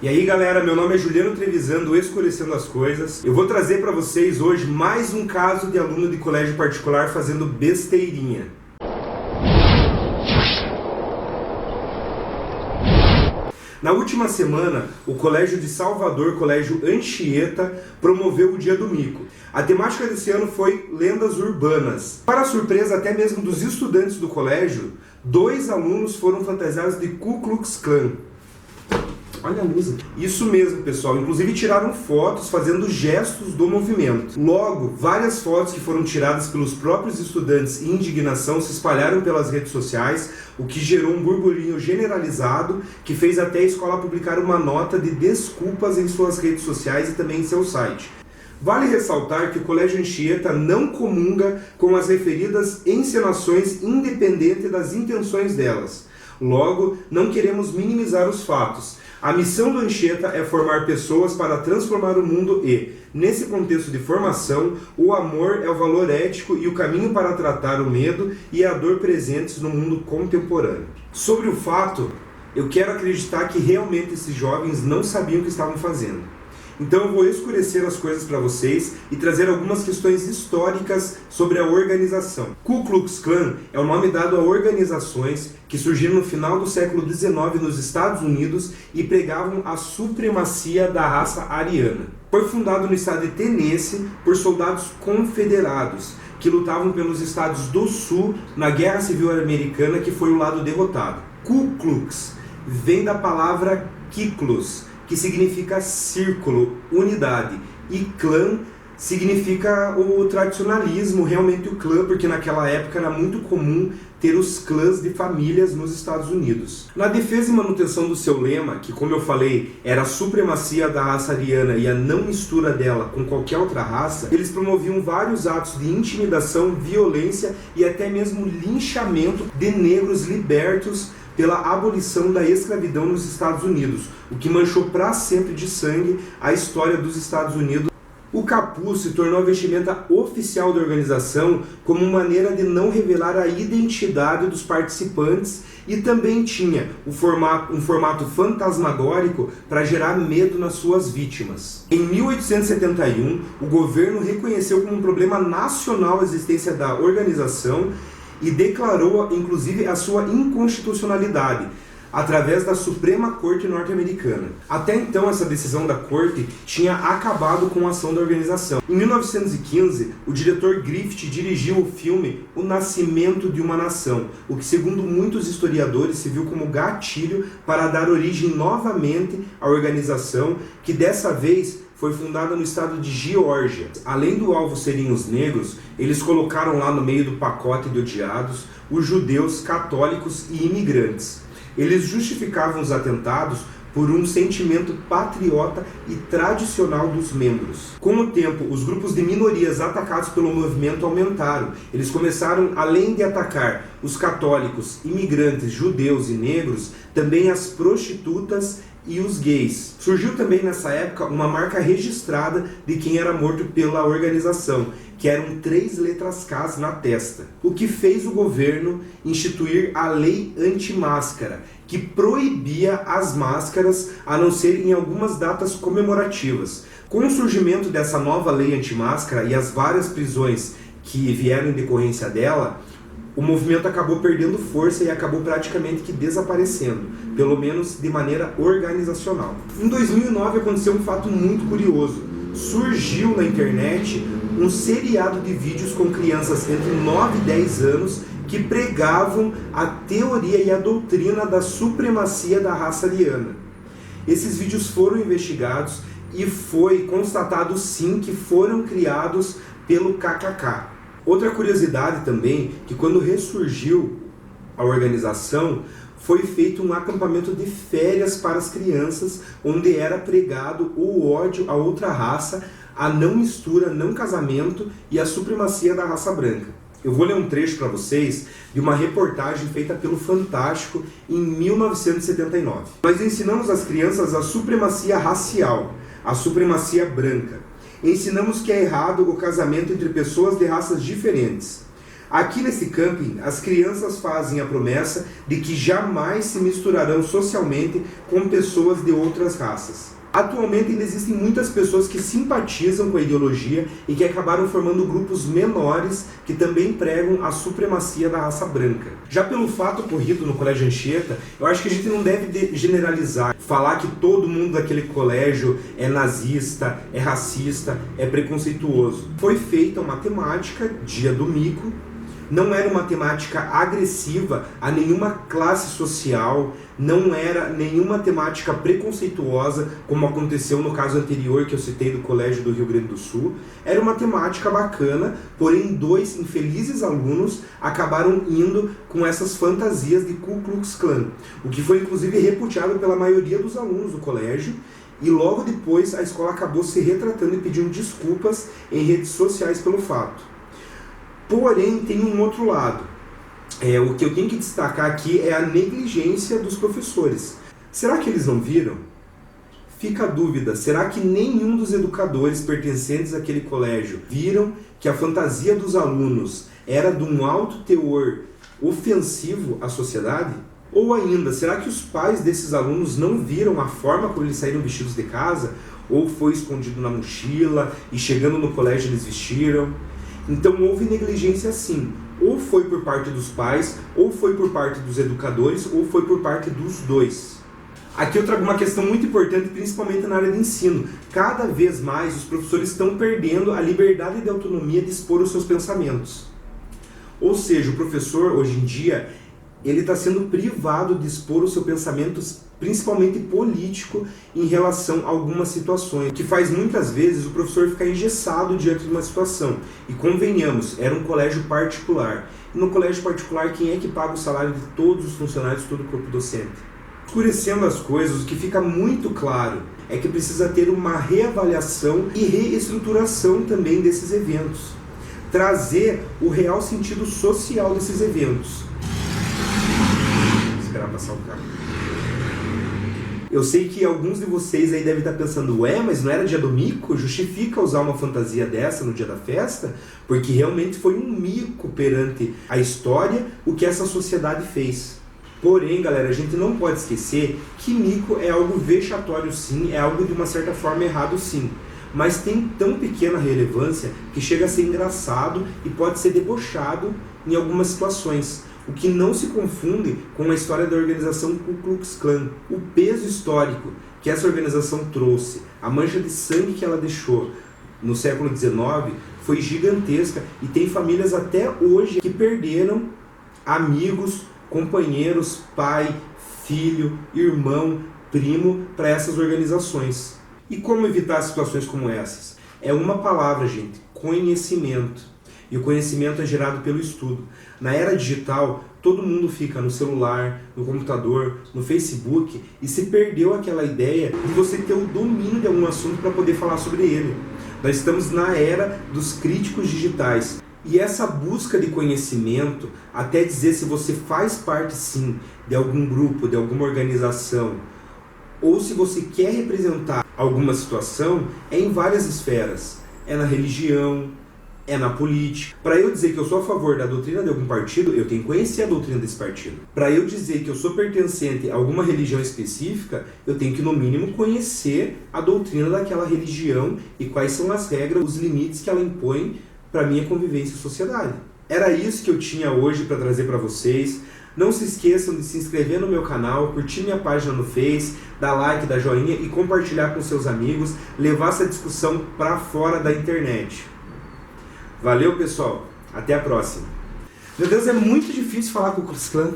E aí galera, meu nome é Juliano Trevisan do Escurecendo as Coisas. Eu vou trazer para vocês hoje mais um caso de aluno de colégio particular fazendo besteirinha. Na última semana, o Colégio de Salvador, Colégio Anchieta, promoveu o Dia do Mico. A temática desse ano foi lendas urbanas. Para a surpresa até mesmo dos estudantes do colégio, 2 alunos foram fantasiados de Ku Klux Klan. Olha a luz. Isso mesmo, pessoal. Inclusive tiraram fotos fazendo gestos do movimento. Logo, várias fotos que foram tiradas pelos próprios estudantes em indignação se espalharam pelas redes sociais, o que gerou um burburinho generalizado que fez até a escola publicar uma nota de desculpas em suas redes sociais e também em seu site. Vale ressaltar que o Colégio Anchieta não comunga com as referidas encenações independente das intenções delas. Logo, não queremos minimizar os fatos. A missão do Anchieta é formar pessoas para transformar o mundo e, nesse contexto de formação, o amor é o valor ético e o caminho para tratar o medo e a dor presentes no mundo contemporâneo. Sobre o fato, eu quero acreditar que realmente esses jovens não sabiam o que estavam fazendo. Então eu vou escurecer as coisas para vocês e trazer algumas questões históricas sobre a organização. Ku Klux Klan é o nome dado a organizações que surgiram no final do século XIX nos Estados Unidos e pregavam a supremacia da raça ariana. Foi fundado no estado de Tennessee por soldados confederados que lutavam pelos estados do sul na Guerra Civil Americana, que foi o lado derrotado. Ku Klux vem da palavra Kiklos, que significa círculo, unidade, e clã significa o tradicionalismo, realmente o clã, porque naquela época era muito comum ter os clãs de famílias nos Estados Unidos. Na defesa e manutenção do seu lema, que como eu falei, era a supremacia da raça ariana e a não mistura dela com qualquer outra raça, eles promoviam vários atos de intimidação, violência e até mesmo linchamento de negros libertos pela abolição da escravidão nos Estados Unidos, o que manchou para sempre de sangue a história dos Estados Unidos. O capuz se tornou a vestimenta oficial da organização como maneira de não revelar a identidade dos participantes e também tinha um formato fantasmagórico para gerar medo nas suas vítimas. Em 1871, o governo reconheceu como um problema nacional a existência da organização e declarou, inclusive, a sua inconstitucionalidade, através da Suprema Corte norte-americana. Até então, essa decisão da Corte tinha acabado com a ação da organização. Em 1915, o diretor Griffith dirigiu o filme O Nascimento de uma Nação, o que, segundo muitos historiadores, se viu como gatilho para dar origem novamente à organização, que dessa vez foi fundada no estado de Geórgia. Além do alvo serem os negros, eles colocaram lá no meio do pacote de odiados os judeus, católicos e imigrantes. Eles justificavam os atentados por um sentimento patriota e tradicional dos membros. Com o tempo, os grupos de minorias atacados pelo movimento aumentaram. Eles começaram, além de atacar os católicos, imigrantes, judeus e negros, também as prostitutas e os gays. Surgiu também nessa época uma marca registrada de quem era morto pela organização, que eram 3 letras K na testa. O que fez o governo instituir a lei anti-máscara, que proibia as máscaras a não ser em algumas datas comemorativas. Com o surgimento dessa nova lei anti-máscara e as várias prisões que vieram em decorrência dela, o movimento acabou perdendo força e acabou praticamente que desaparecendo, pelo menos de maneira organizacional. Em 2009 aconteceu um fato muito curioso. Surgiu na internet um seriado de vídeos com crianças entre 9 e 10 anos que pregavam a teoria e a doutrina da supremacia da raça ariana. Esses vídeos foram investigados e foi constatado sim que foram criados pelo KKK. Outra curiosidade também, que quando ressurgiu a organização, foi feito um acampamento de férias para as crianças, onde era pregado o ódio a outra raça, a não mistura, não casamento e a supremacia da raça branca. Eu vou ler um trecho para vocês de uma reportagem feita pelo Fantástico em 1979. Nós ensinamos às crianças a supremacia racial, a supremacia branca. Ensinamos que é errado o casamento entre pessoas de raças diferentes. Aqui nesse camping, as crianças fazem a promessa de que jamais se misturarão socialmente com pessoas de outras raças. Atualmente ainda existem muitas pessoas que simpatizam com a ideologia e que acabaram formando grupos menores que também pregam a supremacia da raça branca. Já pelo fato ocorrido no Colégio Anchieta, eu acho que a gente não deve generalizar, falar que todo mundo daquele colégio é nazista, é racista, é preconceituoso. Foi feita uma temática, Dia do Mico. Não era uma temática agressiva a nenhuma classe social, não era nenhuma temática preconceituosa, como aconteceu no caso anterior que eu citei do Colégio do Rio Grande do Sul. Era uma temática bacana, porém 2 infelizes alunos acabaram indo com essas fantasias de Ku Klux Klan, o que foi inclusive repudiado pela maioria dos alunos do colégio. E logo depois a escola acabou se retratando e pedindo desculpas em redes sociais pelo fato. Porém, tem um outro lado. O que eu tenho que destacar aqui é a negligência dos professores. Será que eles não viram? Fica a dúvida, será que nenhum dos educadores pertencentes àquele colégio viram que a fantasia dos alunos era de um alto teor ofensivo à sociedade? Ou ainda, será que os pais desses alunos não viram a forma como eles saíram vestidos de casa? Ou foi escondido na mochila e chegando no colégio eles vestiram? Então houve negligência sim, ou foi por parte dos pais, ou foi por parte dos educadores, ou foi por parte dos dois. Aqui eu trago uma questão muito importante, principalmente na área de ensino. Cada vez mais os professores estão perdendo a liberdade de autonomia de expor os seus pensamentos. Ou seja, o professor hoje em dia, ele está sendo privado de expor os seus pensamentos, principalmente político, em relação a algumas situações, que faz muitas vezes o professor ficar engessado diante de uma situação. E convenhamos, era um colégio particular. E no colégio particular, quem é que paga o salário de todos os funcionários, de todo o corpo docente? Escurecendo as coisas, o que fica muito claro é que precisa ter uma reavaliação e reestruturação também desses eventos. Trazer o real sentido social desses eventos. Vou esperar passar o carro. Eu sei que alguns de vocês aí devem estar pensando, mas não era dia do mico? Justifica usar uma fantasia dessa no dia da festa? Porque realmente foi um mico perante a história o que essa sociedade fez. Porém, galera, a gente não pode esquecer que mico é algo vexatório sim, é algo de uma certa forma errado sim. Mas tem tão pequena relevância que chega a ser engraçado e pode ser debochado em algumas situações. O que não se confunde com a história da organização Ku Klux Klan. O peso histórico que essa organização trouxe, a mancha de sangue que ela deixou no século XIX foi gigantesca e tem famílias até hoje que perderam amigos, companheiros, pai, filho, irmão, primo para essas organizações. E como evitar situações como essas? É uma palavra, gente: conhecimento. E o conhecimento é gerado pelo estudo. Na era digital, todo mundo fica no celular, no computador, no Facebook e se perdeu aquela ideia de você ter o domínio de algum assunto para poder falar sobre ele. Nós estamos na era dos críticos digitais. E essa busca de conhecimento, até dizer se você faz parte sim de algum grupo, de alguma organização, ou se você quer representar alguma situação, é em várias esferas. É na religião, é na política. Para eu dizer que eu sou a favor da doutrina de algum partido, eu tenho que conhecer a doutrina desse partido. Para eu dizer que eu sou pertencente a alguma religião específica, eu tenho que no mínimo conhecer a doutrina daquela religião e quais são as regras, os limites que ela impõe para minha convivência em sociedade. Era isso que eu tinha hoje para trazer para vocês. Não se esqueçam de se inscrever no meu canal, curtir minha página no Face, dar like, dar joinha e compartilhar com seus amigos, levar essa discussão para fora da internet. Valeu, pessoal. Até a próxima. Meu Deus, é muito difícil falar com o Ku Klux Klan.